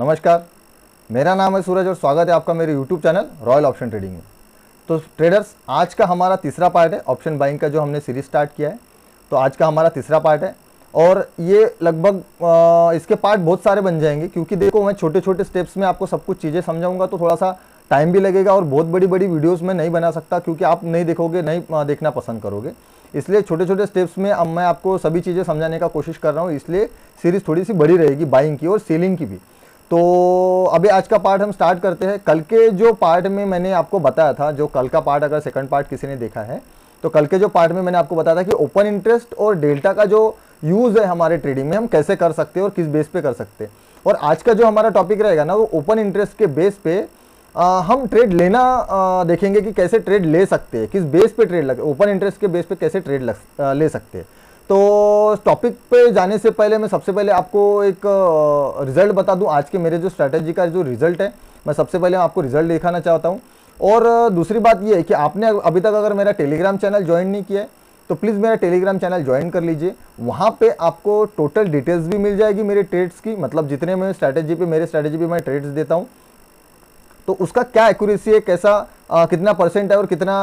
नमस्कार, मेरा नाम है सूरज और स्वागत है आपका मेरे YouTube channel royal option trading में। तो ट्रेडर्स, आज का हमारा तीसरा पार्ट है ऑप्शन बाइंग का, जो हमने सीरीज स्टार्ट किया है। तो आज का हमारा तीसरा पार्ट है और ये लगभग इसके पार्ट बहुत सारे बन जाएंगे, क्योंकि देखो मैं छोटे छोटे स्टेप्स में आपको सब कुछ चीज़ें समझाऊंगा, तो थोड़ा सा टाइम भी लगेगा और बहुत बड़ी बड़ी वीडियोस में नहीं बना सकता, क्योंकि आप नहीं देखोगे, नहीं देखना पसंद करोगे। इसलिए छोटे छोटे स्टेप्स में अब मैं आपको सभी चीज़ें समझाने का कोशिश कर रहा हूँ, इसलिए सीरीज थोड़ी सी बड़ी रहेगी, बाइंग की और सेलिंग की भी। तो अभी आज का पार्ट हम स्टार्ट करते हैं। कल के जो पार्ट में मैंने आपको बताया था, जो कल का पार्ट अगर सेकंड पार्ट किसी ने देखा है, तो कल के जो पार्ट में मैंने आपको बताया था कि ओपन इंटरेस्ट और डेल्टा का जो यूज़ है हमारे ट्रेडिंग में, हम कैसे कर सकते हैं और किस बेस पे कर सकते हैं। और आज का जो हमारा टॉपिक रहेगा ना, वो ओपन इंटरेस्ट के बेस पे हम ट्रेड लेना देखेंगे कि कैसे ट्रेड ले सकते हैं, किस बेस पे ट्रेड ओपन इंटरेस्ट के बेस पे कैसे ट्रेड ले सकते हैं। तो टॉपिक पे जाने से पहले मैं सबसे पहले आपको एक रिजल्ट बता दूं। आज के मेरे जो स्ट्रैटेजी का जो रिजल्ट है, मैं सबसे पहले आपको रिजल्ट दिखाना चाहता हूं। और दूसरी बात ये है कि आपने अभी तक अगर मेरा टेलीग्राम चैनल ज्वाइन नहीं किया है, तो प्लीज़ मेरा टेलीग्राम चैनल ज्वाइन कर लीजिए। वहाँ पे आपको टोटल डिटेल्स भी मिल जाएगी मेरे ट्रेड्स की, मतलब जितने मैं मेरे स्ट्रैटेजी पे मैं ट्रेड्स देता हूँ, तो उसका क्या एक्यूरेसी है, कैसा कितना परसेंट है और कितना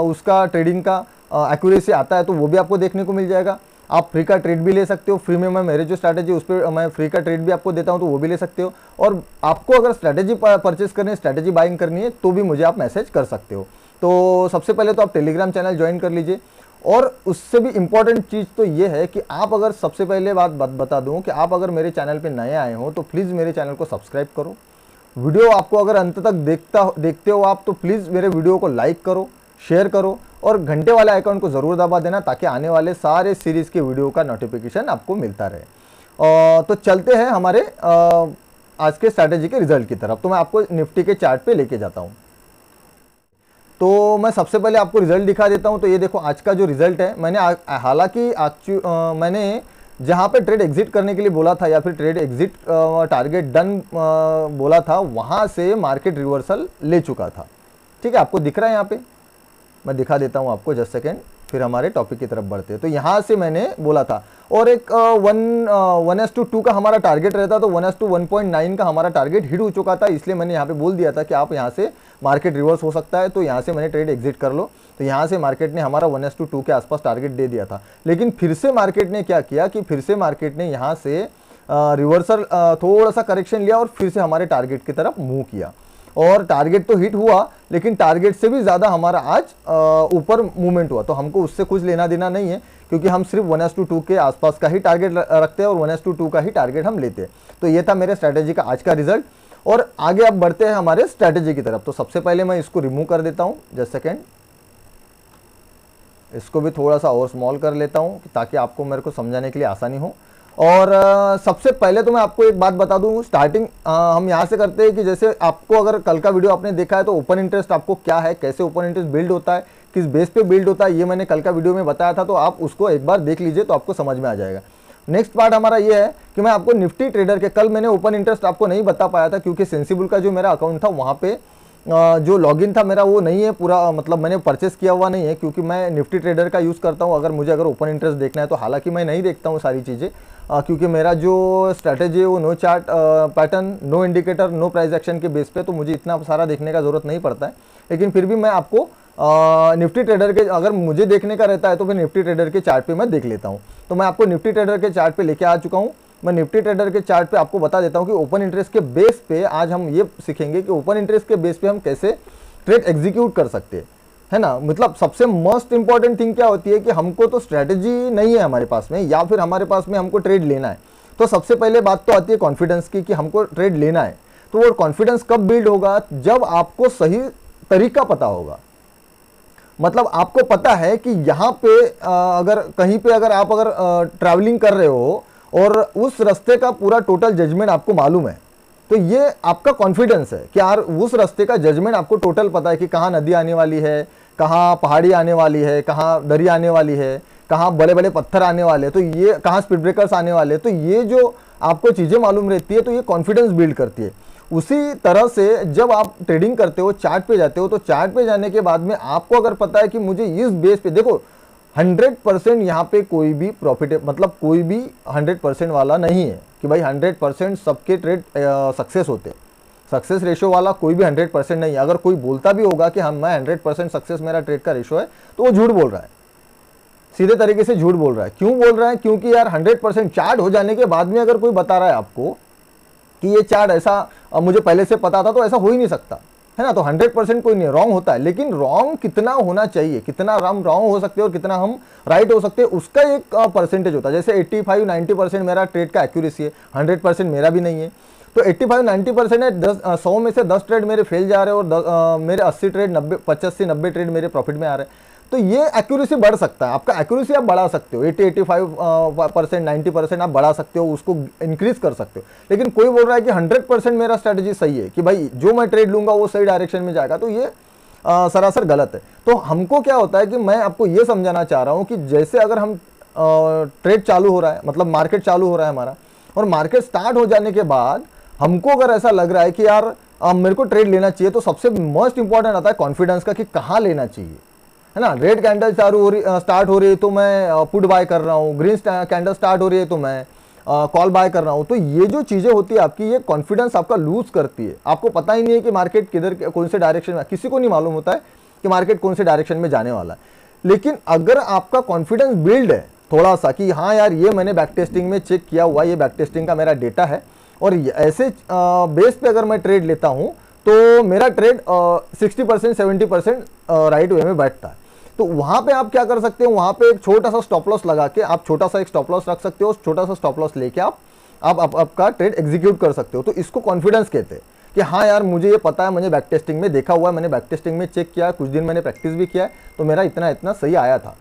उसका ट्रेडिंग का एक्यूरेसी आता है, तो वो भी आपको देखने को मिल जाएगा। आप फ्री का ट्रेड भी ले सकते हो, फ्री में मैं मेरे जो स्ट्रैटेजी उस पर मैं फ्री का ट्रेड भी आपको देता हूं, तो वो भी ले सकते हो। और आपको अगर स्ट्रैटेजी परचेस करनी है, स्ट्रैटेजी बाइंग करनी है, तो भी मुझे आप मैसेज कर सकते हो। तो सबसे पहले तो आप टेलीग्राम चैनल ज्वाइन कर लीजिए। और उससे भी इम्पॉर्टेंट चीज़ तो ये है कि आप अगर, सबसे पहले बात बता दूँ कि आप अगर मेरे चैनल पर नए आए हो, तो प्लीज़ मेरे चैनल को सब्सक्राइब करो। वीडियो आपको अगर अंत तक देखते हो आप, तो प्लीज़ मेरे वीडियो को लाइक करो, शेयर करो और घंटे वाले आइकन को ज़रूर दबा देना, ताकि आने वाले सारे सीरीज़ के वीडियो का नोटिफिकेशन आपको मिलता रहे। तो चलते हैं हमारे आज के स्ट्रैटेजी के रिजल्ट की तरफ। तो मैं आपको निफ्टी के चार्ट पे लेके जाता हूँ। तो मैं सबसे पहले आपको रिजल्ट दिखा देता हूँ। तो ये देखो आज का जो रिजल्ट है, मैंने हालांकि मैंने जहाँ पे ट्रेड एग्जिट करने के लिए बोला था, या फिर ट्रेड एग्जिट टारगेट डन बोला था, वहाँ से मार्केट रिवर्सल ले चुका था। ठीक है, आपको दिख रहा है यहाँ पे, मैं दिखा देता हूँ आपको, जस्ट सेकेंड, फिर हमारे टॉपिक की तरफ बढ़ते हैं। तो यहाँ से मैंने बोला था, और एक 1:2 का हमारा टारगेट रहता, तो 1:1.9 का हमारा टारगेट हिट हो चुका था। इसलिए मैंने यहाँ पे बोल दिया था कि आप यहाँ से मार्केट रिवर्स हो सकता है, तो यहाँ से मैंने ट्रेड एग्जिट कर लो। तो यहाँ से मार्केट ने हमारा 1:2 के आसपास टारगेट दे दिया था। लेकिन फिर से मार्केट ने क्या किया कि फिर से मार्केट ने यहाँ से रिवर्सल थोड़ा सा करेक्शन लिया और फिर से हमारे टारगेट की तरफ मूव किया। और टारगेट तो हिट हुआ, लेकिन टारगेट से भी ज़्यादा हमारा आज ऊपर मूवमेंट हुआ। तो हमको उससे कुछ लेना देना नहीं है, क्योंकि हम सिर्फ 1:2 के आसपास का ही टारगेट रखते हैं और 1:2 का ही टारगेट हम लेते हैं। तो ये था मेरे स्ट्रैटेजी का आज का रिजल्ट। और आगे अब बढ़ते हैं हमारे स्ट्रैटेजी की तरफ। तो सबसे पहले मैं इसको रिमूव कर देता हूँ, जस्ट सेकेंड, इसको भी थोड़ा सा और स्मॉल कर लेता हूँ, ताकि आपको मेरे को समझाने के लिए आसानी हो। और सबसे पहले तो मैं आपको एक बात बता दूं, स्टार्टिंग हम यहाँ से करते हैं कि जैसे आपको अगर कल का वीडियो आपने देखा है, तो ओपन इंटरेस्ट आपको क्या है, कैसे ओपन इंटरेस्ट बिल्ड होता है, किस बेस पे बिल्ड होता है, ये मैंने कल का वीडियो में बताया था। तो आप उसको एक बार देख लीजिए, तो आपको समझ में आ जाएगा। नेक्स्ट पार्ट हमारा ये है कि मैं आपको निफ्टी ट्रेडर के, कल मैंने ओपन इंटरेस्ट आपको नहीं बता पाया था, क्योंकि सेंसिबल का जो मेरा अकाउंट था, वहाँ पे जो लॉगिन था मेरा वो नहीं है पूरा, मतलब मैंने परचेस किया हुआ नहीं है, क्योंकि मैं निफ्टी ट्रेडर का यूज़ करता हूँ अगर ओपन इंटरेस्ट देखना है तो। हालांकि मैं नहीं देखता हूँ सारी चीज़ें, क्योंकि मेरा जो स्ट्रैटेजी है वो no chart pattern, no indicator, no price action के बेस पे, तो मुझे इतना सारा देखने का ज़रूरत नहीं पड़ता है। लेकिन फिर भी मैं आपको निफ्टी ट्रेडर के, अगर मुझे देखने का रहता है तो फिर निफ्टी ट्रेडर के चार्ट पे मैं देख लेता हूँ। तो मैं आपको निफ्टी ट्रेडर के चार्ट पे लेके आ चुका हूँ। मैं निफ्टी ट्रेडर के चार्ट पे आपको बता देता हूँ कि ओपन इंटरेस्ट के बेस पे आज हम ये सीखेंगे कि ओपन इंटरेस्ट के बेस पे हम कैसे ट्रेड एग्जीक्यूट कर सकते हैं, है ना। मतलब सबसे मोस्ट इंपॉर्टेंट थिंग क्या होती है कि हमको तो स्ट्रैटेजी नहीं है हमारे पास में, या फिर हमारे पास में हमको ट्रेड लेना है। तो सबसे पहले बात तो आती है कॉन्फिडेंस की, कि हमको ट्रेड लेना है। तो वो कॉन्फिडेंस कब बिल्ड होगा, जब आपको सही तरीका पता होगा। मतलब आपको पता है कि यहाँ पे अगर कहीं पे अगर आप ट्रैवलिंग कर रहे हो और उस रास्ते का पूरा टोटल जजमेंट आपको मालूम है, तो ये आपका कॉन्फिडेंस है कि यार उस रास्ते का जजमेंट आपको टोटल पता है कि कहाँ नदी आने वाली है, कहाँ पहाड़ी आने वाली है, कहाँ दरी आने वाली है, कहाँ बड़े बड़े पत्थर आने वाले हैं, तो ये कहाँ स्पीड ब्रेकर्स आने वाले हैं। तो ये जो आपको चीज़ें मालूम रहती है, तो ये कॉन्फिडेंस बिल्ड करती है। उसी तरह से जब आप ट्रेडिंग करते हो, चार्ट पे जाते हो, तो चार्ट पे जाने के बाद में आपको अगर पता है कि मुझे इस बेस पे, देखो 100% यहाँ पे कोई भी प्रॉफिट मतलब कोई भी 100% वाला नहीं है कि भाई 100% सबके ट्रेड सक्सेस होते। सक्सेस रेशो वाला कोई भी 100% नहीं है। अगर कोई बोलता भी होगा कि हम मैं 100% सक्सेस मेरा ट्रेड का रेशो है, तो वो झूठ बोल रहा है, सीधे तरीके से झूठ बोल रहा है। क्यों बोल रहा है? क्योंकि यार 100% चार्ट हो जाने के बाद में अगर कोई बता रहा है आपको कि ये चार्ट ऐसा मुझे पहले से पता था, तो ऐसा हो ही नहीं सकता है ना। तो 100% कोई नहीं, रॉन्ग होता है, लेकिन रॉन्ग कितना होना चाहिए, कितना हम रॉन्ग हो सकते हैं और कितना हम राइट हो सकते हैं, उसका एक परसेंटेज होता है। जैसे 85-90% मेरा ट्रेड का एक्यूरेसी है, 100% मेरा भी नहीं है। तो 85-90% है, 100 में से 10 ट्रेड मेरे फेल जा रहे हैं और मेरे 80 ट्रेड 85-90 ट्रेड मेरे प्रॉफिट में आ रहे हैं। तो ये एक्यूरेसी बढ़ सकता है, आपका एक्यूरेसी आप बढ़ा सकते हो, 80-85% 90% आप बढ़ा सकते हो, उसको इंक्रीज कर सकते हो। लेकिन कोई बोल रहा है कि 100% मेरा स्ट्रैटेजी सही है, कि भाई जो मैं ट्रेड लूंगा वो सही डायरेक्शन में जाएगा, तो ये सरासर गलत है। तो हमको क्या होता है कि मैं आपको ये समझाना चाह रहा हूँ कि जैसे अगर हम ट्रेड चालू हो रहा है, मतलब मार्केट चालू हो रहा है हमारा, और मार्केट स्टार्ट हो जाने के बाद हमको अगर ऐसा लग रहा है कि यार मेरे को ट्रेड लेना चाहिए, तो सबसे मोस्ट इंपॉर्टेंट आता है कॉन्फिडेंस का, कि कहाँ लेना चाहिए, है ना। रेड कैंडल स्टार्ट हो रही है तो मैं पुट बाय कर रहा हूँ, ग्रीन कैंडल स्टार्ट हो रही है तो मैं कॉल बाय कर रहा हूँ। तो ये जो चीज़ें होती है आपकी, ये कॉन्फिडेंस आपका लूज करती है। आपको पता ही नहीं है कि मार्केट किधर कौन से डायरेक्शन में, किसी को नहीं मालूम होता है कि मार्केट कौन से डायरेक्शन में जाने वाला है। लेकिन अगर आपका कॉन्फिडेंस बिल्ड है थोड़ा सा कि हाँ यार ये मैंने बैक टेस्टिंग में चेक किया हुआ, ये बैक टेस्टिंग का मेरा डेटा है, और ऐसे बेस पे अगर मैं ट्रेड लेता हूँ तो मेरा ट्रेड 60% 70% राइट वे में बैठता है। तो वहां पे आप क्या कर सकते हो, वहां पे एक छोटा सा स्टॉप लॉस लगा के आप छोटा सा एक स्टॉप लॉस रख सकते हो, छोटा सा स्टॉप लॉस लेके आपका ट्रेड एग्जीक्यूट कर सकते हो। तो इसको कॉन्फिडेंस कहते हैं कि हाँ यार मुझे ये पता है, मैंने बैक टेस्टिंग में देखा हुआ है, मैंने बैक टेस्टिंग में चेक किया है, कुछ दिन मैंने प्रैक्टिस भी किया है, तो मेरा इतना इतना सही आया था।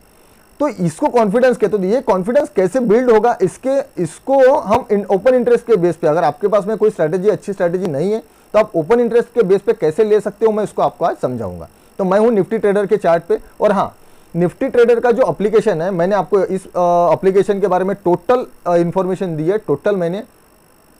तो इसको कॉन्फिडेंस कहते हो। ये कॉन्फिडेंस कैसे बिल्ड होगा, इसको हम ओपन इंटरेस्ट के बेस पे, अगर आपके पास में कोई स्ट्रैटेजी अच्छी स्ट्रैटेजी नहीं है तो आप ओपन इंटरेस्ट के बेस पे कैसे ले सकते हो, मैं इसको आपको आज समझाऊंगा। तो मैं हूं निफ्टी ट्रेडर के चार्ट पे, और हाँ निफ्टी ट्रेडर का जो एप्लीकेशन है, मैंने आपको इस एप्लीकेशन के बारे में टोटल इंफॉर्मेशन दी है। टोटल मैंने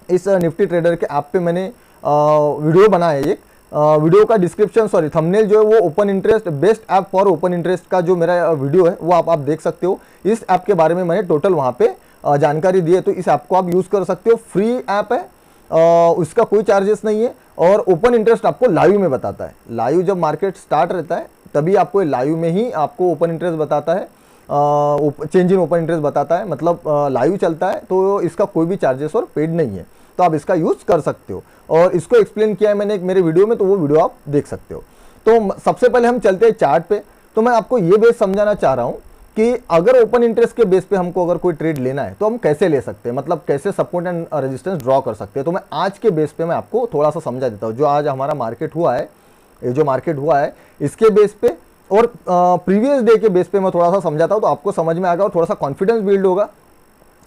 इस निफ्टी ट्रेडर के ऐप पे मैंने वीडियो बनाया है। एक वीडियो का डिस्क्रिप्शन थंबनेल जो है वो open interest best app for open interest का जो मेरा वीडियो है वो आप देख सकते हो। इस ऐप के बारे में मैंने टोटल वहाँ पे जानकारी दी है, तो इस ऐप को आप यूज़ कर सकते हो। फ्री ऐप है, उसका कोई चार्जेस नहीं है, और ओपन इंटरेस्ट आपको लाइव में बताता है। लाइव जब मार्केट स्टार्ट रहता है तभी आपको लाइव में ही आपको ओपन इंटरेस्ट बताता है, चेंज इन ओपन इंटरेस्ट बताता है, मतलब लाइव चलता है। तो इसका कोई भी चार्जेस और पेड नहीं है, तो आप इसका यूज़ कर सकते हो। और इसको एक्सप्लेन किया है मैंने एक मेरे वीडियो में, तो वो वीडियो आप देख सकते हो। तो सबसे पहले हम चलते हैं चार्ट पे। तो मैं आपको ये बेस समझाना चाह रहा हूँ कि अगर ओपन इंटरेस्ट के बेस पे हमको अगर कोई ट्रेड लेना है तो हम कैसे ले सकते हैं, मतलब कैसे सपोर्ट एंड रेजिस्टेंस ड्रॉ कर सकते हैं। तो मैं आज के बेस पे मैं आपको थोड़ा सा समझा देता हूँ। जो आज हमारा मार्केट हुआ है, ये जो मार्केट हुआ है इसके बेस पे और प्रीवियस डे के बेस पे मैं थोड़ा सा समझाता हूँ, तो आपको समझ में आएगा और थोड़ा सा कॉन्फिडेंस बिल्ड होगा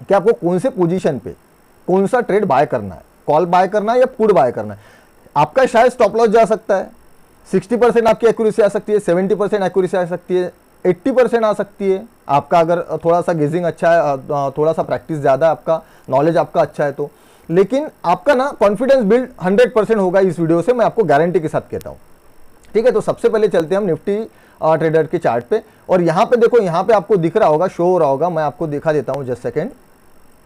कि आपको कौन से पोजीशन पे कौन सा ट्रेड बाय करना है, कॉल बाय करना है या पुट बाय करना है। आपका शायद स्टॉप लॉस जा सकता है, 60% आपकी एक्यूरेसी आ सकती है, 70% एक्यूरेसी आ सकती है, 80% आ सकती है। आपका अगर थोड़ा सा गेजिंग अच्छा है, थोड़ा सा प्रैक्टिस ज़्यादा है, आपका नॉलेज आपका अच्छा है तो। लेकिन आपका ना कॉन्फिडेंस बिल्ड 100% होगा इस वीडियो से, मैं आपको गारंटी के साथ कहता हूँ। ठीक है, तो सबसे पहले चलते हैं हम निफ्टी ट्रेडर के चार्ट पे। और यहाँ पे देखो, यहाँ पे आपको दिख रहा होगा, शो हो रहा होगा, मैं आपको दिखा देता हूँ। जस्ट सेकेंड,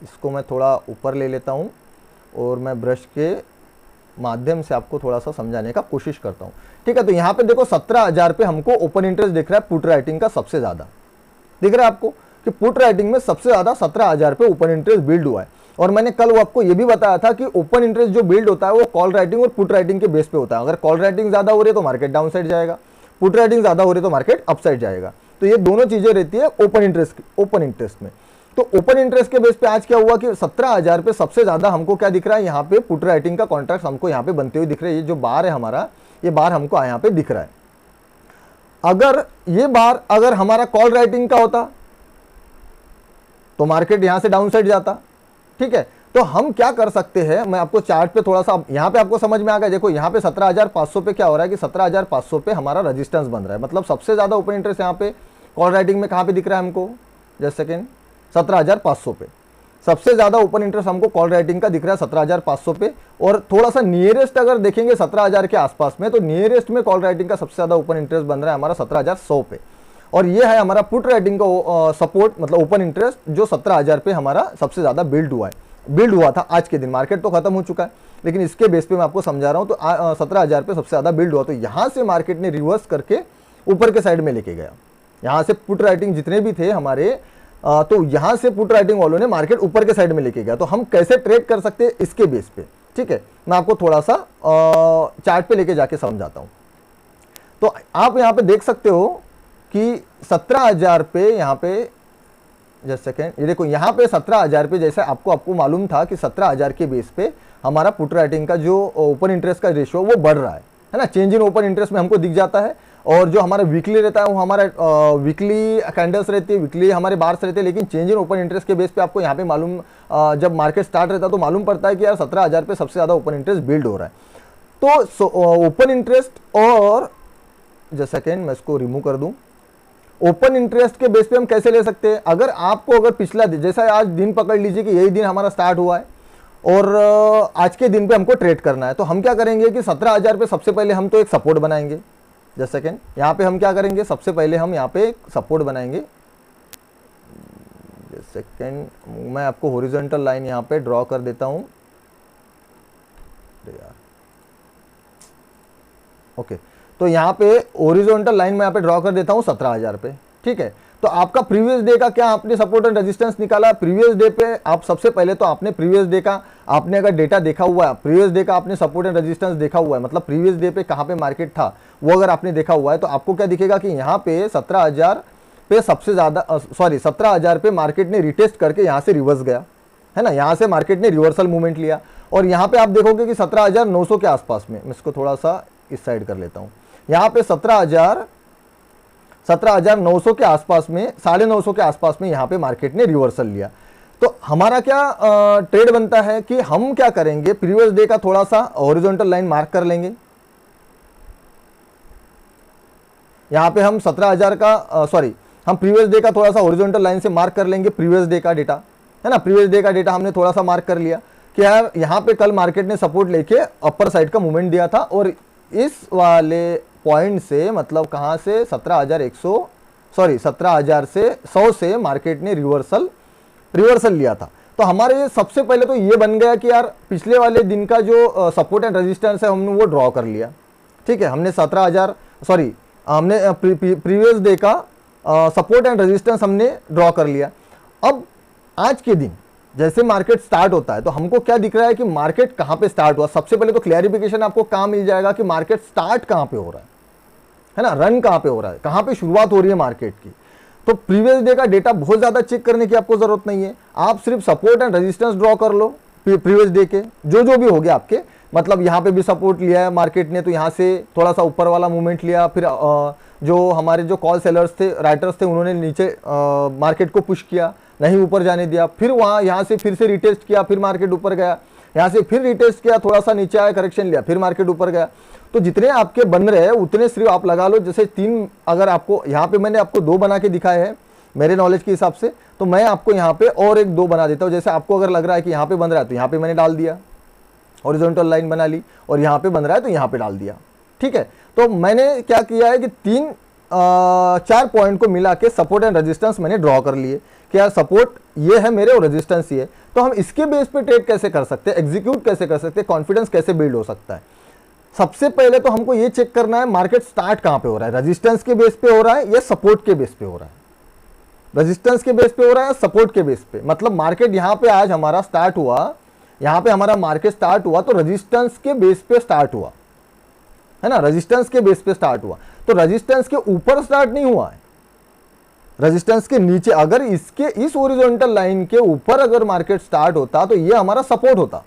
इसको मैं थोड़ा ऊपर ले लेता हूँ और मैं ब्रश के माध्यम से आपको थोड़ा सा समझाने का कोशिश करता हूँ। ठीक है, तो यहाँ पे देखो 17,000 पे हमको ओपन इंटरेस्ट दिख रहा है, पुट राइटिंग का सबसे ज़्यादा दिख रहा है आपको कि पुट राइटिंग में सबसे ज़्यादा 17,000 पे ओपन इंटरेस्ट बिल्ड हुआ है। और मैंने कल वो आपको ये भी बताया था कि ओपन इंटरेस्ट जो बिल्ड होता है वो कॉल राइटिंग और पुट राइटिंग के बेस पे होता है। अगर कॉल राइटिंग ज़्यादा हो रही है तो मार्केट डाउन साइड जाएगा, पुट राइटिंग ज़्यादा हो रही है तो मार्केट अप साइड जाएगा। तो ये दोनों चीज़ें रहती है ओपन इंटरेस्ट में। तो ओपन इंटरेस्ट के बेस पे आज क्या हुआ कि 17,000 पे सबसे ज़्यादा हमको क्या दिख रहा है, यहाँ पे पुट राइटिंग का कॉन्ट्रैक्ट हमको यहाँ पे बनते हुए दिख रहे हैं। ये जो बार है हमारा, ये बार हमको यहाँ पे दिख रहा है। अगर ये बार अगर हमारा कॉल राइटिंग का होता तो मार्केट यहाँ से डाउन साइड जाता। ठीक है, तो हम क्या कर सकते हैं, मैं आपको चार्ट पे थोड़ा सा, यहाँ पे आपको समझ में आ गया। देखो यहाँ पे 17,500 पे क्या हो रहा है कि 17,500 पे हमारा रेजिस्टेंस बन रहा है, मतलब सबसे ज़्यादा ओपन इंटरेस्ट यहाँ पे कॉल राइटिंग में कहाँ पे दिख रहा है हमको, जस्ट सेकेंड, 17,500 पे सबसे ज़्यादा ओपन इंटरेस्ट हमको कॉल राइटिंग का दिख रहा है 17,500 पे। और थोड़ा सा नियरेस्ट अगर देखेंगे 17,000 के आसपास में, तो नियरेस्ट में कॉल राइटिंग का सबसे ज़्यादा ओपन इंटरेस्ट बन रहा है हमारा 17,100 पे। और ये है हमारा पुट राइटिंग का सपोर्ट, मतलब ओपन इंटरेस्ट जो 17,000 पे हमारा सबसे ज़्यादा बिल्ड हुआ था आज के दिन। मार्केट तो खत्म हो चुका है, लेकिन इसके बेस पे मैं आपको समझा रहा हूँ। तो 17,000 पे सबसे ज़्यादा बिल्ड हुआ, तो यहाँ से मार्केट ने रिवर्स करके ऊपर के साइड में लेके गया। यहाँ से पुट राइटिंग जितने भी थे हमारे, तो यहाँ से पुट राइटिंग वालों ने मार्केट ऊपर के साइड में लेके गया। तो हम कैसे ट्रेड कर सकते हैं इसके बेस पे, ठीक है, मैं आपको थोड़ा सा चार्ट पे लेके जाके समझाता हूँ। तो आप यहाँ पे देख सकते हो कि 17,000 पे, यहाँ पे जस्ट सेकेंड, ये देखो यहाँ पे 17,000 पे, जैसे आपको मालूम था कि 17,000 के बेस पे हमारा पुट राइटिंग का जो ओपन इंटरेस्ट का रेशियो वो बढ़ रहा है ना। चेंज इन ओपन इंटरेस्ट में हमको दिख जाता है, और जो हमारा वीकली रहता है वो हमारा वीकली कैंडल्स रहती है, वीकली हमारे बार्स रहते हैं। लेकिन चेंज इन ओपन इंटरेस्ट के बेस पे आपको यहाँ पे मालूम, जब मार्केट स्टार्ट रहता है तो मालूम पड़ता है कि यार 17,000 पे सबसे ज़्यादा ओपन इंटरेस्ट बिल्ड हो रहा है। तो ओपन इंटरेस्ट और जस्ट सेकेंड मैं इसको रिमूव कर दूं। ओपन इंटरेस्ट के बेस पे हम कैसे ले सकते हैं? अगर पिछला दिन, जैसा आज दिन पकड़ लीजिए कि यही दिन हमारा स्टार्ट हुआ है और आज के दिन पे हमको ट्रेड करना है, तो हम क्या करेंगे कि 17,000 पे सबसे पहले हम तो एक सपोर्ट बनाएंगे। जस्ट सेकेंड, यहाँ पे हम क्या करेंगे, सबसे पहले हम यहाँ पे एक सपोर्ट बनाएंगे। जस्ट सेकेंड, मैं आपको हॉरिजॉन्टल लाइन यहाँ पे ड्रॉ कर देता हूँ यार। ओके, तो यहाँ पे हॉरिजॉन्टल लाइन में यहाँ पे ड्रॉ कर देता हूँ 17,000 पे, ठीक है। तो आपका प्रीवियस डे का क्या आपने सपोर्ट एंड रेजिस्टेंस निकाला? प्रीवियस डे पे आप सबसे पहले तो आपने प्रीवियस डे का, आपने अगर डेटा देखा हुआ है, प्रीवियस डे का आपने सपोर्ट एंड रेजिस्टेंस देखा हुआ है, मतलब प्रीवियस डे पे कहाँ पे मार्केट था वो अगर आपने देखा हुआ है, तो आपको क्या दिखेगा कि यहाँ पे 17,000 पे सबसे ज़्यादा 17,000 पे मार्केट ने रिटेस्ट करके यहाँ से रिवर्स गया, है ना। यहाँ से मार्केट ने रिवर्सल मूवमेंट लिया, और यहाँ पे आप देखोगे कि 17,900 के आसपास में, मैं इसको थोड़ा सा इस साइड कर लेता हूँ, यहाँ पे 17,900 के आसपास में, 950 के आसपास में यहाँ पे मार्केट ने रिवर्सल लिया। तो हमारा क्या ट्रेड बनता है कि हम क्या करेंगे, प्रीवियस डे का थोड़ा सा हॉरिजॉन्टल लाइन मार्क कर लेंगे। यहाँ पे हम 17,000 का हम प्रीवियस डे का थोड़ा सा हॉरिजॉन्टल लाइन से मार्क कर लेंगे प्रीवियस डे का डेटा, है ना। प्रीवियस डे का डेटा हमने थोड़ा सा मार्क कर लिया कि यार यहाँ पे कल मार्केट ने सपोर्ट लेके अपर साइड का मूवमेंट दिया था, और इस वाले पॉइंट से, मतलब कहाँ से, 17,000 से 100 से मार्केट ने रिवर्सल लिया था। तो हमारे सबसे पहले तो ये बन गया कि यार पिछले वाले दिन का जो सपोर्ट एंड रेजिस्टेंस है हमने वो ड्रॉ कर लिया, ठीक है। हमने हमने प्रीवियस डे का सपोर्ट एंड रेजिस्टेंस हमने ड्रॉ कर लिया। अब आज के दिन जैसे मार्केट स्टार्ट होता है तो हमको क्या दिख रहा है कि मार्केट कहाँ पे स्टार्ट हुआ। सबसे पहले तो क्लैरिफिकेशन आपको कहाँ मिल जाएगा कि मार्केट स्टार्ट कहाँ पे हो रहा है ना, रन कहाँ पे हो रहा है, कहाँ पे शुरुआत हो रही है मार्केट की। तो प्रीवियस डे का डेटा बहुत ज़्यादा चेक करने की आपको ज़रूरत नहीं है, आप सिर्फ सपोर्ट एंड रेजिस्टेंस ड्रॉ कर लो प्रीवियस डे के, जो भी हो गया आपके। मतलब यहाँ पे भी सपोर्ट लिया है मार्केट ने, तो यहाँ से थोड़ा सा ऊपर वाला मूवमेंट लिया, फिर जो हमारे जो कॉल सेलर्स थे, राइटर्स थे, उन्होंने नीचे मार्केट को पुश किया, नहीं ऊपर जाने दिया, फिर यहाँ से फिर से रिटेस्ट किया, फिर मार्केट ऊपर गया, यहाँ से फिर रिटेस्ट किया, थोड़ा सा नीचे आया, करेक्शन लिया, फिर मार्केट ऊपर गया। तो जितने आपके बन रहे हैं उतने सिर्फ आप लगा लो। जैसे 3, अगर आपको यहाँ पे मैंने आपको 2 बना के दिखाए हैं मेरे नॉलेज के हिसाब से, तो मैं आपको यहाँ पे और एक 2 बना देता हूँ। जैसे आपको अगर लग रहा है कि यहाँ पे बन रहा है तो यहाँ पे मैंने डाल दिया, हॉरिजॉन्टल लाइन बना ली, और यहाँ पे बन रहा है तो यहाँ पे डाल दिया, ठीक है। तो मैंने क्या किया है कि 4 पॉइंट को मिला के सपोर्ट एंड रेजिस्टेंस मैंने ड्रॉ कर लिए कि यार सपोर्ट ये है मेरे और रेजिस्टेंस ये है। तो हम इसके बेस पे ट्रेड कैसे कर सकते हैं, एग्जीक्यूट कैसे कर सकते हैं, कॉन्फिडेंस कैसे बिल्ड हो सकता है। सबसे पहले तो हमको ये चेक करना है मार्केट स्टार्ट कहाँ पे हो रहा है, रेजिस्टेंस के बेस पे हो रहा है या सपोर्ट के बेस पे हो रहा है। रेजिस्टेंस के बेस पे हो रहा है या सपोर्ट के बेस पे, मतलब मार्केट यहाँ पे आज हमारा स्टार्ट हुआ, यहाँ पे हमारा मार्केट स्टार्ट हुआ तो रेजिस्टेंस के बेस पे स्टार्ट हुआ, है ना, रेजिस्टेंस के बेस पे स्टार्ट हुआ। तो रेजिस्टेंस के ऊपर स्टार्ट नहीं हुआ है, रेजिस्टेंस के नीचे। अगर इस हॉरिजॉन्टल लाइन के ऊपर अगर मार्केट स्टार्ट होता तो ये हमारा सपोर्ट होता,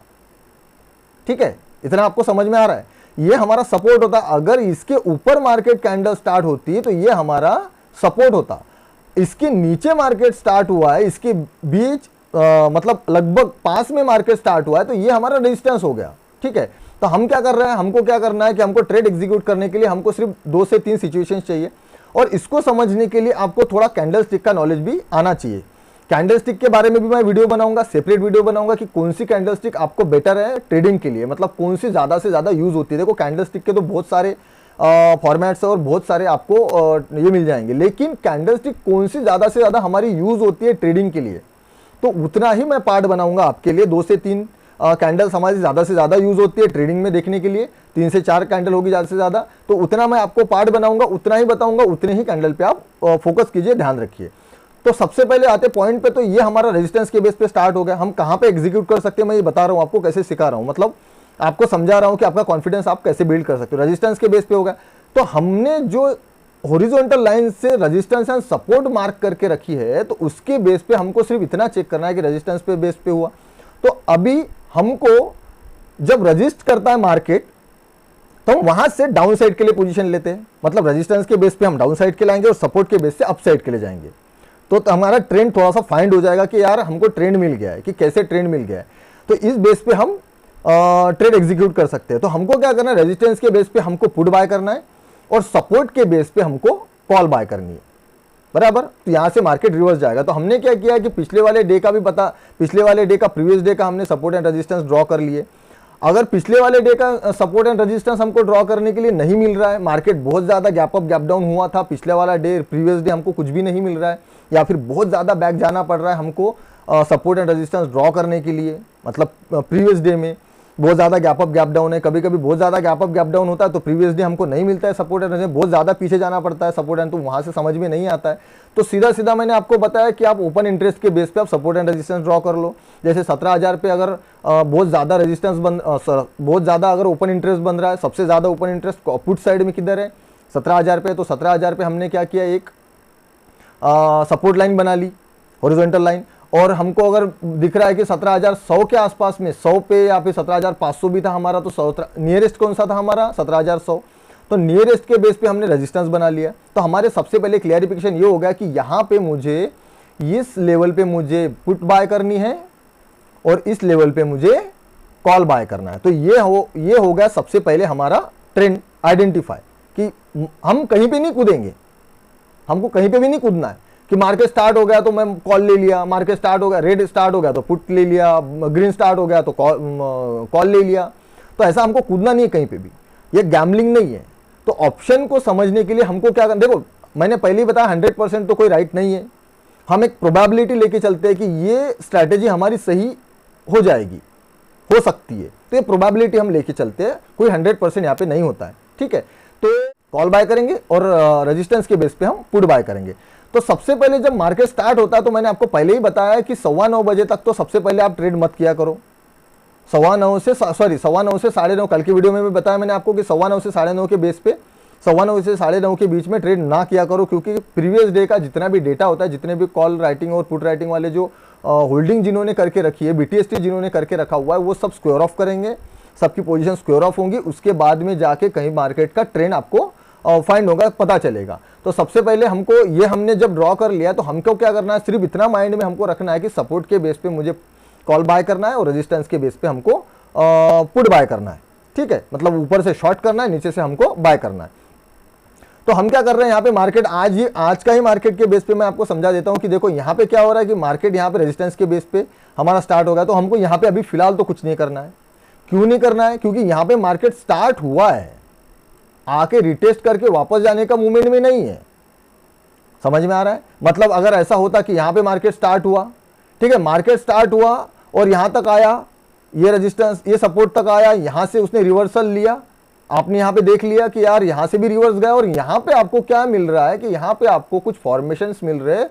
ठीक है, इतना आपको समझ में आ रहा है, ये हमारा सपोर्ट होता। अगर इसके ऊपर मार्केट कैंडल स्टार्ट होती तो ये हमारा सपोर्ट होता। इसके नीचे मार्केट स्टार्ट हुआ है, इसके बीच मतलब लगभग पास में मार्केट स्टार्ट हुआ है, तो ये हमारा रेजिस्टेंस हो गया, ठीक है। तो हम क्या कर रहे हैं, हमको क्या करना है कि हमको ट्रेड एग्जीक्यूट करने के लिए हमको सिर्फ 2 से 3 सिचुएशंस चाहिए, और इसको समझने के लिए आपको थोड़ा कैंडल स्टिक का नॉलेज भी आना चाहिए। कैंडल स्टिक के बारे में भी मैं वीडियो बनाऊंगा, सेपरेट वीडियो बनाऊंगा कि कौन सी कैंडल स्टिक आपको बेटर है ट्रेडिंग के लिए, मतलब कौन सी ज़्यादा से ज़्यादा यूज़ होती है। देखो कैंडल स्टिक के तो बहुत सारे फॉर्मेट्स और बहुत सारे आपको ये मिल जाएंगे, लेकिन कैंडलस्टिक कौन सी ज़्यादा से ज़्यादा हमारी यूज़ होती है ट्रेडिंग के लिए, तो उतना ही मैं पार्ट बनाऊंगा आपके लिए। 2 से 3 कैंडल्स हमारी ज़्यादा से ज़्यादा यूज़ होती है ट्रेडिंग में देखने के लिए, 3 से 4 कैंडल होगी ज़्यादा से ज़्यादा, तो उतना मैं आपको पार्ट बनाऊंगा, उतना ही बताऊंगा, उतने ही कैंडल पे आप फोकस कीजिए, ध्यान रखिए। तो सबसे पहले आते पॉइंट पे, तो ये हमारा रेजिस्टेंस के बेस पे स्टार्ट हो गया। हम कहाँ पे एग्जीक्यूट कर सकते हैं मैं ये बता रहा हूँ आपको, कैसे सिखा रहा हूँ, मतलब आपको समझा रहा हूँ कि आपका कॉन्फिडेंस आप कैसे बिल्ड कर सकते हो। रेजिस्टेंस के बेस पे होगा, तो हमने जो हॉरिजॉन्टल लाइन से रेजिस्टेंस एंड सपोर्ट मार्क करके रखी है, तो उसके बेस पे हमको सिर्फ इतना चेक करना है कि रेजिस्टेंस पे बेस पे हुआ। तो अभी हमको जब रजिस्ट करता है मार्केट, तो हम वहां से डाउन साइड के लिए पोजीशन लेते हैं, मतलब रेजिस्टेंस के बेस पे हम डाउन साइड के लाएंगे और सपोर्ट के बेस से अप साइड के लिए जाएंगे। तो हमारा ट्रेंड थोड़ा सा फाइंड हो जाएगा कि यार हमको ट्रेंड मिल गया है, कि कैसे ट्रेंड मिल गया है, तो इस बेस पे हम ट्रेड एग्जीक्यूट कर सकते हैं। तो हमको क्या करना है, रेजिस्टेंस के बेस पे हमको पुट बाय करना है और सपोर्ट के बेस पे हमको कॉल बाय करनी है, बराबर। तो यहाँ से मार्केट रिवर्स जाएगा। तो हमने क्या किया है कि पिछले वाले डे का भी पता, पिछले वाले डे का प्रीवियस डे का हमने सपोर्ट एंड रेजिस्टेंस ड्रॉ कर लिए। अगर पिछले वाले डे का सपोर्ट एंड रेजिस्टेंस हमको ड्रॉ करने के लिए नहीं मिल रहा है, मार्केट बहुत ज़्यादा गैप अप गैप डाउन हुआ था, पिछले वाला डे प्रीवियस डे हमको कुछ भी नहीं मिल रहा है, या फिर बहुत ज़्यादा बैक जाना पड़ रहा है हमको सपोर्ट एंड रेजिस्टेंस ड्रॉ करने के लिए, मतलब प्रीवियस डे में बहुत ज़्यादा गैप अप गैप डाउन है, कभी कभी बहुत ज़्यादा गैप अप गैप डाउन होता है, तो प्रीवियस डे हमको नहीं मिलता है सपोर्ट एंड रेजिस्टेंस, बहुत ज़्यादा पीछे जाना पड़ता है सपोर्ट एंड, तो वहाँ से समझ में नहीं आता है। तो सीधा सीधा मैंने आपको बताया कि आप ओपन इंटरेस्ट के बेस पे आप सपोर्ट एंड रेजिस्टेंस ड्रॉ कर लो। जैसे 17,000 पे अगर बहुत ज़्यादा रेजिस्टेंस बहुत ज़्यादा अगर ओपन इंटरेस्ट बन रहा है, सबसे ज़्यादा ओपन इंटरेस्ट पुट साइड में किधर है, 17,000 पे, तो 17,000 पे हमने क्या किया, एक सपोर्ट लाइन बना ली, हॉरिजॉन्टल लाइन, और हमको अगर दिख रहा है कि 17,100 के आसपास में 100 पे या फिर 17,500 भी था हमारा, तो नियरेस्ट कौन सा था हमारा, 17,100, तो नियरेस्ट के बेस पे हमने रेजिस्टेंस बना लिया। तो हमारे सबसे पहले क्लियरिफिकेशन ये हो गया कि यहाँ पे मुझे इस लेवल पे मुझे पुट बाय करनी है और इस लेवल पे मुझे कॉल बाय करना है। तो ये हो गया सबसे पहले हमारा ट्रेंड आइडेंटिफाई, कि हम कहीं पे नहीं कूदेंगे, हमको कहीं पे भी नहीं कूदना है कि मार्केट स्टार्ट हो गया तो मैं कॉल ले लिया, मार्केट स्टार्ट हो गया, रेड स्टार्ट हो गया तो पुट ले लिया, ग्रीन स्टार्ट हो गया तो कॉल ले लिया। तो ऐसा हमको कूदना नहीं है कहीं पे भी, ये गैम्बलिंग नहीं है। तो ऑप्शन को समझने के लिए हमको क्या करना, देखो मैंने पहले ही बताया 100% तो कोई राइट नहीं है, हम एक प्रोबेबिलिटी लेके चलते हैं कि ये स्ट्रैटेजी हमारी सही हो जाएगी, हो सकती है, तो ये प्रोबेबिलिटी हम लेके चलते हैं, कोई 100% यहाँ पे नहीं होता है, ठीक है। तो कॉल बाय करेंगे और रेजिस्टेंस के बेस पे हम पुट बाय करेंगे। तो सबसे पहले जब मार्केट स्टार्ट होता है, तो मैंने आपको पहले ही बताया कि 9:15 बजे तक तो सबसे पहले आप ट्रेड मत किया करो। 9:15 से 9:30, कल की वीडियो में भी बताया मैंने आपको कि 9:15 से 9:30 के बेस पे, 9:15 से 9:30 के बीच में ट्रेड ना किया करो, क्योंकि प्रीवियस डे का जितना भी डेटा होता है, जितने भी कॉल राइटिंग और पुट राइटिंग वाले जो होल्डिंग जिन्होंने करके रखी है, BTST जिन्होंने करके रखा हुआ है, वो सब स्क्वायर ऑफ करेंगे, सबकी पोजीशन स्क्वायर ऑफ होंगी, उसके बाद में जाके कहीं मार्केट का ट्रेंड आपको फाइंड होगा, पता चलेगा। तो सबसे पहले हमको ये हमने जब ड्रॉ कर लिया, तो हमको क्या करना है, सिर्फ इतना माइंड में हमको रखना है कि सपोर्ट के बेस पे मुझे कॉल बाय करना है और रेजिस्टेंस के बेस पे हमको पुट बाय करना है, ठीक है। मतलब ऊपर से शॉर्ट करना है, नीचे से हमको बाय करना है। तो हम क्या कर रहे हैं यहाँ पे, मार्केट आज का ही मार्केट के बेस पे मैं आपको समझा देता हूँ कि देखो यहाँ पे क्या हो रहा है कि मार्केट यहाँ पे रेजिस्टेंस के बेस पे हमारा स्टार्ट हो गया। तो हमको यहाँ पे अभी फिलहाल तो कुछ नहीं करना है। क्यों नहीं करना है, क्योंकि यहाँ पे मार्केट स्टार्ट हुआ है, आके रिटेस्ट करके वापस जाने का मूवमेंट में नहीं है। समझ में आ रहा है, मतलब अगर ऐसा होता कि यहाँ पे मार्केट स्टार्ट हुआ, ठीक है, मार्केट स्टार्ट हुआ और यहाँ तक आया, ये रेजिस्टेंस ये सपोर्ट तक आया, यहाँ से उसने रिवर्सल लिया, आपने यहाँ पे देख लिया कि यार यहाँ से भी रिवर्स गया, और यहाँ पे आपको क्या मिल रहा है कि यहाँ पे आपको कुछ फॉर्मेशंस मिल रहे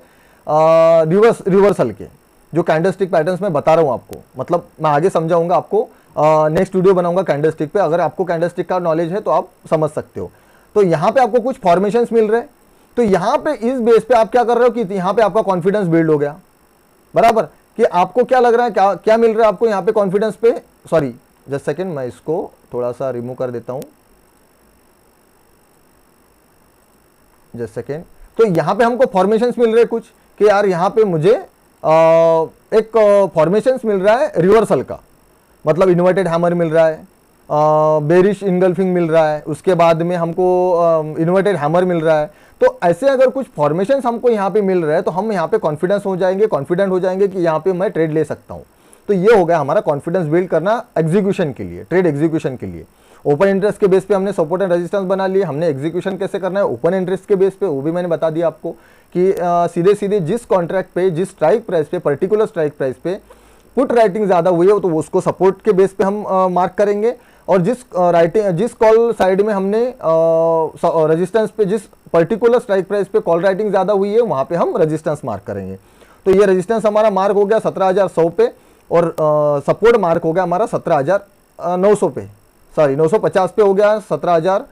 रिवर्सल के, जो कैंडलस्टिक पैटर्न्स में बता रहा हूँ आपको। मतलब मैं आगे समझाऊंगा आपको, नेक्स्ट वीडियो बनाऊंगा कैंडलस्टिक पे, अगर आपको कैंडलस्टिक का नॉलेज है तो आप समझ सकते हो। तो यहाँ पे आपको कुछ फॉर्मेशंस मिल रहे, तो यहाँ पे इस बेस पे आप क्या कर रहे हो कि यहाँ पे आपका कॉन्फिडेंस बिल्ड हो गया, बराबर, कि आपको क्या लग रहा है, क्या क्या मिल रहा है आपको यहाँ पे कॉन्फिडेंस पे। सॉरी जस्ट सेकेंड, मैं इसको थोड़ा सा रिमूव कर देता हूँ, जस्ट सेकेंड। तो यहाँ पे हमको फॉर्मेशंस मिल रहे कुछ कि यार यहाँ पे मुझे एक फॉर्मेशंस मिल रहा है रिवर्सल का, मतलब इन्वर्टेड हैमर मिल रहा है, बेरिश इनगल्फिंग मिल रहा है, उसके बाद में हमको इन्वर्टेड हैमर मिल रहा है। तो ऐसे अगर कुछ फॉर्मेशंस हमको यहाँ पे मिल रहे हैं, तो हम यहाँ पे कॉन्फिडेंट हो जाएंगे कि यहाँ पे मैं ट्रेड ले सकता हूँ। तो ये हो गया हमारा कॉन्फिडेंस बिल्ड करना एग्जीक्यूशन के लिए, ट्रेड एग्जीक्यूशन के लिए। ओपन इंटरेस्ट के बेस पे हमने सपोर्ट एंड रेजिस्टेंस बना लिए, हमने एग्जीक्यूशन कैसे करना है ओपन इंटरेस्ट के बेस पे वो भी मैंने बता दिया आपको कि सीधे सीधे जिस कॉन्ट्रैक्ट पे जिस स्ट्राइक प्राइस पे पर्टिकुलर स्ट्राइक प्राइस पे पुट राइटिंग ज़्यादा हुई है तो उसको सपोर्ट के बेस पे हम मार्क करेंगे, और जिस कॉल साइड में हमने रेजिस्टेंस पे जिस पर्टिकुलर स्ट्राइक प्राइस पे कॉल राइटिंग ज़्यादा हुई है वहाँ पे हम रेजिस्टेंस मार्क करेंगे। तो ये रेजिस्टेंस हमारा मार्क हो गया 17,100 पे, और सपोर्ट मार्क हो गया हमारा 17,900 पे, सॉरी 950 पे हो गया, 17,000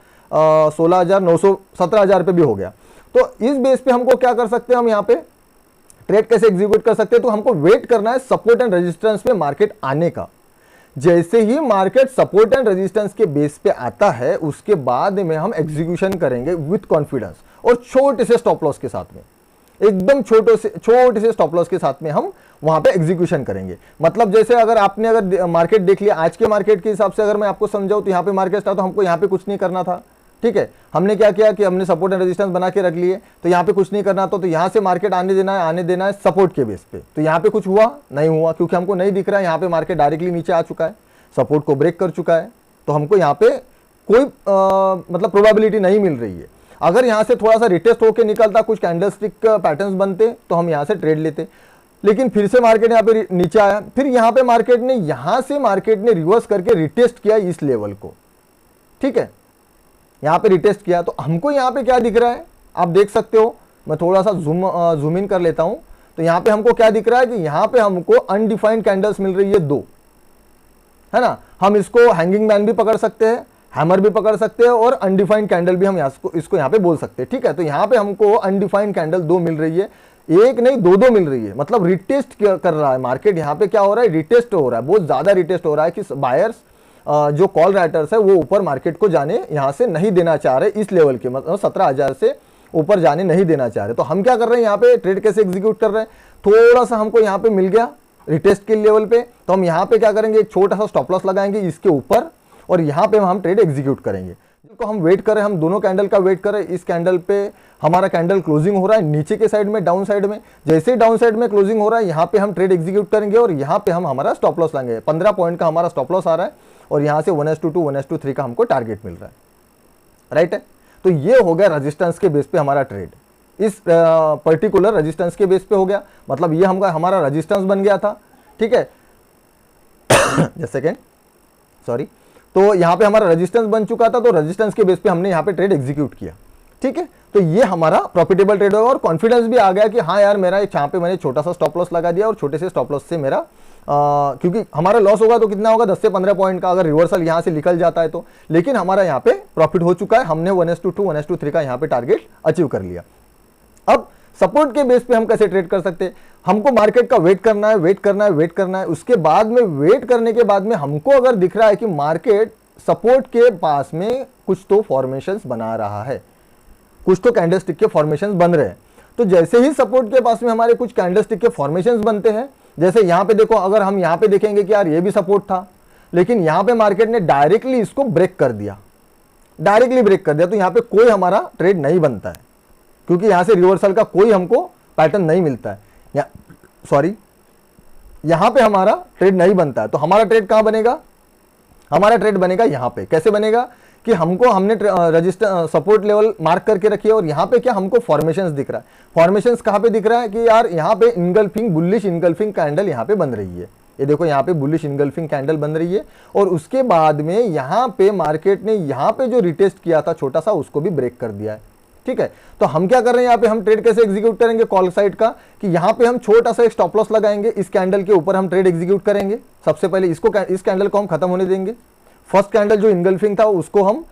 16,900 17,000 पे भी हो गया। तो इस बेस पे हमको क्या कर सकते हैं, हम यहाँ पे ट्रेड कैसे एग्जीक्यूट कर सकते हैं, तो हमको वेट करना है सपोर्ट एंड रेजिस्टेंस पे मार्केट आने का। जैसे ही मार्केट सपोर्ट एंड रेजिस्टेंस के बेस पे आता है उसके बाद में हम एग्जीक्यूशन करेंगे विथ कॉन्फिडेंस और छोटे से स्टॉप लॉस के साथ में, एकदम छोटे से स्टॉप लॉस के साथ में हम वहां पे एग्जीक्यूशन करेंगे। मतलब जैसे अगर मार्केट देख लिया, आज के मार्केट के हिसाब से अगर मैं आपको समझाऊं तो यहाँ पे मार्केट स्टार्ट, तो हमको यहाँ पे कुछ नहीं करना था, ठीक है। हमने क्या किया कि हमने सपोर्ट एंड रेजिस्टेंस बना के रख लिए, तो यहाँ पे कुछ नहीं करना था, तो यहाँ से मार्केट आने देना है सपोर्ट के बेस पे। तो यहाँ पे कुछ हुआ नहीं हुआ, क्योंकि हमको नहीं दिख रहा है, यहाँ पे मार्केट डायरेक्टली नीचे आ चुका है, सपोर्ट को ब्रेक कर चुका है, तो हमको यहाँ पे कोई मतलब प्रोबेबिलिटी नहीं मिल रही है। अगर यहाँ से थोड़ा सा रिटेस्ट होकर निकलता, कुछ कैंडलस्टिक पैटर्न्स बनते तो हम यहाँ से ट्रेड लेते, लेकिन फिर से मार्केट यहाँ पे नीचे आया, फिर यहाँ पे मार्केट ने रिवर्स करके रिटेस्ट किया इस लेवल को, ठीक है, यहाँ पे रिटेस्ट किया। तो हमको यहाँ पे क्या दिख रहा है आप देख सकते हो, मैं थोड़ा सा जूम इन कर लेता हूं, तो यहाँ पे हमको क्या दिख रहा है कि यहाँ पे हमको अनडिफाइंड कैंडल्स मिल रही है 2, है ना। हम इसको हैंगिंग मैन भी पकड़ सकते हैं, हैमर भी पकड़ सकते हैं, और अनडिफाइंड कैंडल भी हम इसको यहाँ पे बोल सकते हैं, ठीक है। तो यहाँ पे हमको अनडिफाइंड कैंडल 2 मिल रही है, एक नहीं 2 मिल रही है, मतलब रिटेस्ट कर रहा है मार्केट। यहाँ पे क्या हो रहा है, रिटेस्ट हो रहा है, बहुत ज्यादा रिटेस्ट हो रहा है कि बायर्स जो कॉल राइटर्स है वो ऊपर मार्केट को जाने यहाँ से नहीं देना चाह रहे, इस लेवल के मतलब 17,000 से ऊपर जाने नहीं देना चाह रहे। तो हम क्या कर रहे हैं, यहाँ पे ट्रेड कैसे एग्जीक्यूट कर रहे हैं, थोड़ा सा हमको यहाँ पे मिल गया रिटेस्ट के लेवल पे, तो हम यहाँ पे क्या करेंगे, एक छोटा सा स्टॉप लॉस लगाएंगे इसके ऊपर, और यहाँ पे हम ट्रेड एग्जीक्यूट करेंगे। तो हम वेट करें, हम दोनों कैंडल का वेट करें। इस कैंडल पे हमारा कैंडल क्लोजिंग हो रहा है नीचे के साइड में, डाउन साइड में, जैसे ही डाउन साइड में क्लोजिंग हो रहा है यहाँ पे हम ट्रेड एग्जीक्यूट करेंगे, और यहाँ पे हम हमारा स्टॉप लॉस लाएंगे। 15 पॉइंट का हमारा स्टॉप लॉस आ रहा है, और यहाँ से 1:2 1:3 का हमको टारगेट मिल रहा है, राइट है। तो ये हो गया रेजिस्टेंस के बेस पे हमारा ट्रेड, इस पर्टिकुलर रेजिस्टेंस के बेस पे हो गया, मतलब ये हमारा रेजिस्टेंस बन गया था, ठीक है। Just second, sorry. तो यहाँ पे हमारा रेजिस्टेंस बन चुका था, तो रेजिस्टेंस के बेस पे हमने यहाँ पे ट्रेड एग्जीक्यूट किया, ठीक है। तो ये हमारा प्रॉफिटेबल ट्रेड होगा, और कॉन्फिडेंस भी आ गया कि हाँ यार मेरा यहाँ पे मैंने छोटा सा स्टॉप लॉस लगा दिया, और छोटे से स्टॉप लॉस से मेरा क्योंकि हमारा लॉस होगा तो कितना होगा, 10 से 15 पॉइंट का, अगर रिवर्सल यहाँ से निकल जाता है तो, लेकिन हमारा यहाँ पे प्रॉफिट हो चुका है, हमने 1:2 1:3 का यहाँ पे टारगेट अचीव कर लिया। अब सपोर्ट के बेस पे हम कैसे ट्रेड कर सकते हैं, हमको मार्केट का वेट करना है, उसके बाद में वेट करने के बाद में हमको अगर दिख रहा है कि मार्केट सपोर्ट के पास में कुछ तो फॉर्मेशंस बना रहा है, कुछ तो कैंडलस्टिक के फॉर्मेशंस बन रहे हैं, तो जैसे ही सपोर्ट के पास में हमारे कुछ कैंडलस्टिक के फॉर्मेशंस बनते हैं, जैसे यहाँ पे देखो, अगर हम यहाँ पे देखेंगे कि यार ये भी सपोर्ट था, लेकिन यहाँ पे मार्केट ने डायरेक्टली इसको ब्रेक कर दिया, तो यहाँ पे कोई हमारा ट्रेड नहीं बनता है, क्योंकि यहाँ से रिवर्सल का कोई हमको पैटर्न नहीं मिलता है, यहाँ पे हमारा ट्रेड नहीं बनता है। तो हमारा ट्रेड कहाँ बनेगा, हमारा ट्रेड बनेगा यहाँ पे। कैसे बनेगा कि हमने रजिस्टर सपोर्ट लेवल मार्क करके रखी है, और यहाँ पे क्या हमको फॉर्मेशंस दिख रहा है। फॉर्मेशंस कहाँ पे दिख रहा है कि यार यहाँ पे इनगल्फिंग, बुलिश इनगल्फिंग कैंडल यहाँ पे बन रही है, ये देखो यहाँ पे बुलिश इनगल्फिंग कैंडल बन रही है, और उसके बाद में यहाँ पे मार्केट ने यहाँ पे जो रिटेस्ट किया था छोटा सा, उसको भी ब्रेक कर दिया है, ठीक है। तो हम क्या कर रहे हैं, यहाँ पे हम ट्रेड कैसे एग्जीक्यूट करेंगे कॉल साइड का, कि यहाँ पे हम छोटा सा एक स्टॉप लॉस लगाएंगे, इस कैंडल के ऊपर हम ट्रेड एग्जीक्यूट करेंगे। सबसे पहले इस कैंडल को हम खत्म होने देंगे, फर्स्ट कैंडल जो इनगल्फिंग था उसको हम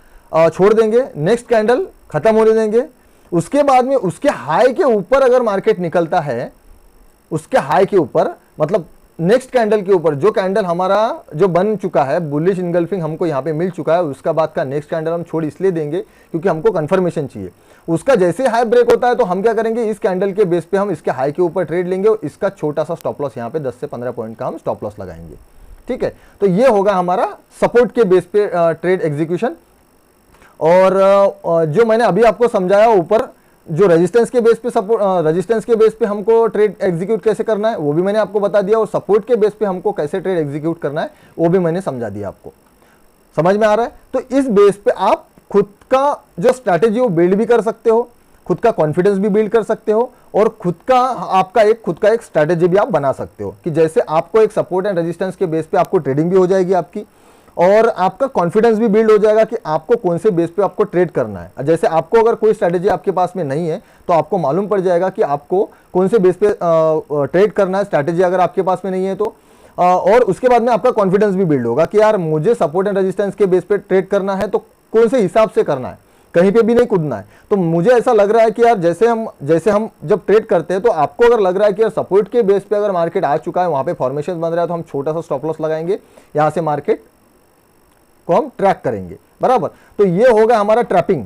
छोड़ देंगे, नेक्स्ट कैंडल खत्म होने देंगे। उसके बाद में उसके हाई के ऊपर अगर मार्केट निकलता है, उसके हाई के ऊपर मतलब नेक्स्ट कैंडल के ऊपर जो कैंडल हमारा जो बन चुका है, बुलिश इनगल्फिंग हमको यहाँ पे मिल चुका है, उसका बाद का नेक्स्ट कैंडल हम छोड़ इसलिए देंगे क्योंकि हमको कंफर्मेशन चाहिए। उसका जैसे हाई ब्रेक होता है तो हम क्या करेंगे, इस कैंडल के बेस पे हम इसके हाई के ऊपर ट्रेड लेंगे, और इसका छोटा सा स्टॉप लॉस यहाँ पे 10 से 15 पॉइंट का हम स्टॉप लॉस लगाएंगे, ठीक है। तो ये होगा हमारा सपोर्ट के बेस पे ट्रेड एग्जीक्यूशन। और जो मैंने अभी आपको समझाया ऊपर, जो रेजिस्टेंस के बेस पे हमको ट्रेड एग्जीक्यूट कैसे करना है वो भी मैंने आपको बता दिया, और सपोर्ट के बेस पे हमको कैसे ट्रेड एग्जीक्यूट करना है वो भी मैंने समझा दिया आपको। समझ में आ रहा है? तो इस बेस पे आप खुद का जो स्ट्रैटेजी वो बिल्ड भी कर सकते हो, खुद का कॉन्फिडेंस भी बिल्ड कर सकते हो, और खुद का एक स्ट्रैटेजी भी आप बना सकते हो कि जैसे आपको एक सपोर्ट एंड रेजिस्टेंस के बेस पे आपको ट्रेडिंग भी हो जाएगी आपकी, और आपका कॉन्फिडेंस भी बिल्ड हो जाएगा कि आपको कौन से बेस पे आपको ट्रेड करना है। जैसे आपको अगर कोई स्ट्रैटेजी आपके पास में नहीं है तो आपको मालूम पड़ जाएगा कि आपको कौन से बेस पे ट्रेड करना है, स्ट्रैटेजी अगर आपके पास में नहीं है तो। और उसके बाद में आपका कॉन्फिडेंस भी बिल्ड होगा कि यार मुझे सपोर्ट एंड रेजिस्टेंस के बेस पे ट्रेड करना है तो कौन से हिसाब से करना है, कहीं पे भी नहीं कूदना है। तो मुझे ऐसा लग रहा है कि यार जैसे हम जब ट्रेड करते हैं तो आपको अगर लग रहा है कि यार सपोर्ट के बेस पे अगर मार्केट आ चुका है, वहां पे फॉर्मेशन बन रहा है, तो हम छोटा सा स्टॉप लॉस लगाएंगे, यहां से मार्केट को हम ट्रैक करेंगे, बराबर। तो ये होगा हमारा ट्रैपिंग।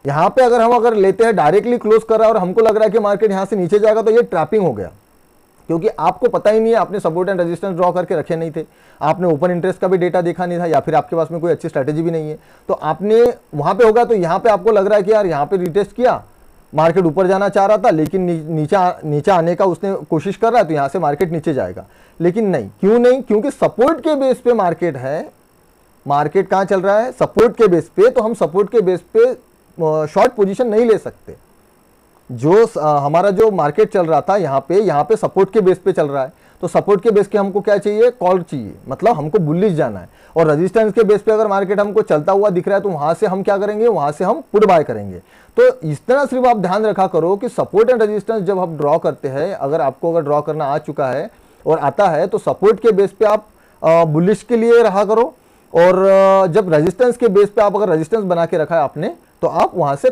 यहां पे अगर लेते हैं डायरेक्टली क्लोज कर रहा है और हमको लग रहा है कि मार्केट यहां से नीचे जाएगा, तो ये ट्रैपिंग हो गया, क्योंकि आपको पता ही नहीं है, आपने सपोर्ट एंड रेजिस्टेंस ड्रॉ करके रखे नहीं थे, आपने ओपन इंटरेस्ट का भी डेटा देखा नहीं था, या फिर आपके पास में कोई अच्छी स्ट्रैटेजी भी नहीं है, तो आपने वहां पे होगा। तो यहाँ पे आपको लग रहा है कि यार यहाँ पे रिटेस्ट किया, मार्केट ऊपर जाना चाह रहा था लेकिन नीचे आने का उसने कोशिश कर रहा है, तो यहाँ से मार्केट नीचे जाएगा। लेकिन नहीं, क्यों नहीं? क्योंकि सपोर्ट के बेस पे मार्केट है, मार्केट कहाँ चल रहा है? सपोर्ट के बेस पे। तो हम सपोर्ट के बेस पे शॉर्ट पोजीशन नहीं ले सकते। जो हमारा जो मार्केट चल रहा था यहाँ पे सपोर्ट के बेस पे चल रहा है, तो सपोर्ट के बेस के हमको क्या चाहिए? कॉल चाहिए, मतलब हमको बुलिश जाना है। और रेजिस्टेंस के बेस पे अगर मार्केट हमको चलता हुआ दिख रहा है तो वहां से हम क्या करेंगे? वहां से हम पुट बाय करेंगे। तो इस तरह सिर्फ आप ध्यान रखा करो कि सपोर्ट एंड रेजिस्टेंस जब हम ड्रॉ करते हैं, अगर ड्रॉ करना आ चुका है और आता है, तो सपोर्ट के बेस पे आप बुलिश के लिए रहा करो, और जब रेजिस्टेंस के बेस पे आप अगर रेजिस्टेंस बना के रखा है आपने, तो आप वहां से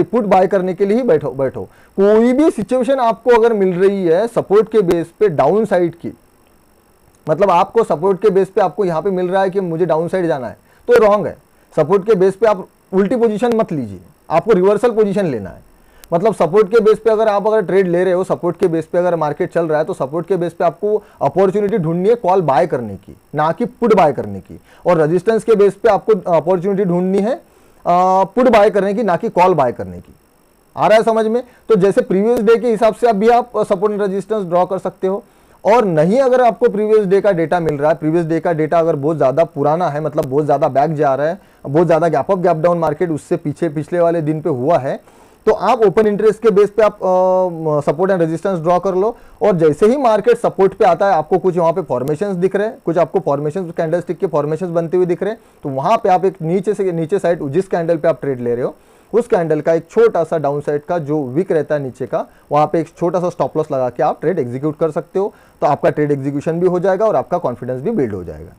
पुट बाय करने के लिए ही बैठो। कोई भी सिचुएशन आपको अगर मिल रही है सपोर्ट के बेस पे डाउन साइड की, मतलब आपको सपोर्ट के बेस पे आपको यहाँ पे मिल रहा है कि मुझे डाउन साइड जाना है, तो रॉन्ग है। सपोर्ट के बेस पे आप उल्टी पोजीशन मत लीजिए, आपको रिवर्सल पोजीशन लेना है। मतलब सपोर्ट के बेस पे अगर ट्रेड ले रहे हो, सपोर्ट के बेस पे अगर मार्केट चल रहा है, तो सपोर्ट के बेस पे आपको अपॉर्चुनिटी ढूंढनी है कॉल बाय करने की, ना कि पुट बाय करने की। और रेजिस्टेंस के बेस पे आपको अपॉर्चुनिटी ढूंढनी है पुट बाय करने की, ना कि कॉल बाय करने की। आ रहा है समझ में? तो जैसे प्रीवियस डे के हिसाब से अभी आप सपोर्ट एंड रेजिस्टेंस ड्रॉ कर सकते हो। और नहीं, अगर आपको प्रीवियस डे का डेटा मिल रहा है, प्रीवियस डे का डेटा अगर बहुत ज्यादा पुराना है, मतलब बहुत ज्यादा बैक जा रहा है, बहुत ज्यादा gap up gap down market उससे पिछले वाले दिन पे हुआ है, तो आप ओपन इंटरेस्ट के बेस पे आप सपोर्ट एंड रेजिस्टेंस ड्रॉ कर लो। और जैसे ही मार्केट सपोर्ट पे आता है, आपको कुछ वहां पे फॉर्मेशंस दिख रहे हैं, कुछ आपको फॉर्मेशंस कैंडलस्टिक के फॉर्मेशंस बनते हुए दिख रहे हैं, तो वहां पे आप एक नीचे साइड जिस कैंडल पे आप ट्रेड ले रहे हो, उस कैंडल का एक छोटा सा डाउन साइड का जो विक रहता है नीचे का, वहां पे एक छोटा सा स्टॉप लॉस लगा के आप ट्रेड एग्जीक्यूट कर सकते हो। तो आपका ट्रेड एग्जीक्यूशन भी हो जाएगा और आपका कॉन्फिडेंस भी बिल्ड हो जाएगा।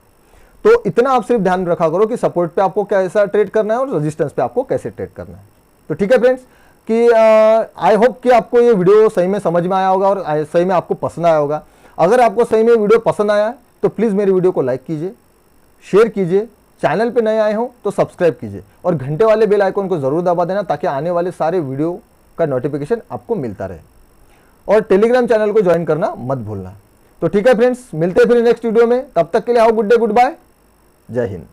तो इतना आप सिर्फ ध्यान रखा करो कि सपोर्ट पे आपको कैसा ट्रेड करना है और रेजिस्टेंस पे आपको कैसे ट्रेड करना है। तो ठीक है फ्रेंड्स, कि आई होप कि आपको ये वीडियो सही में समझ में आया होगा और सही में आपको पसंद आया होगा। अगर आपको सही में वीडियो पसंद आया है तो प्लीज़ मेरी वीडियो को लाइक कीजिए, शेयर कीजिए, चैनल पे नए आए हो तो सब्सक्राइब कीजिए और घंटे वाले बेल आइकन को ज़रूर दबा देना, ताकि आने वाले सारे वीडियो का नोटिफिकेशन आपको मिलता रहे। और टेलीग्राम चैनल को ज्वाइन करना मत भूलना। तो ठीक है फ्रेंड्स, मिलते हैं फिर नेक्स्ट वीडियो में। तब तक के लिए how good day, good bye, जय हिंद।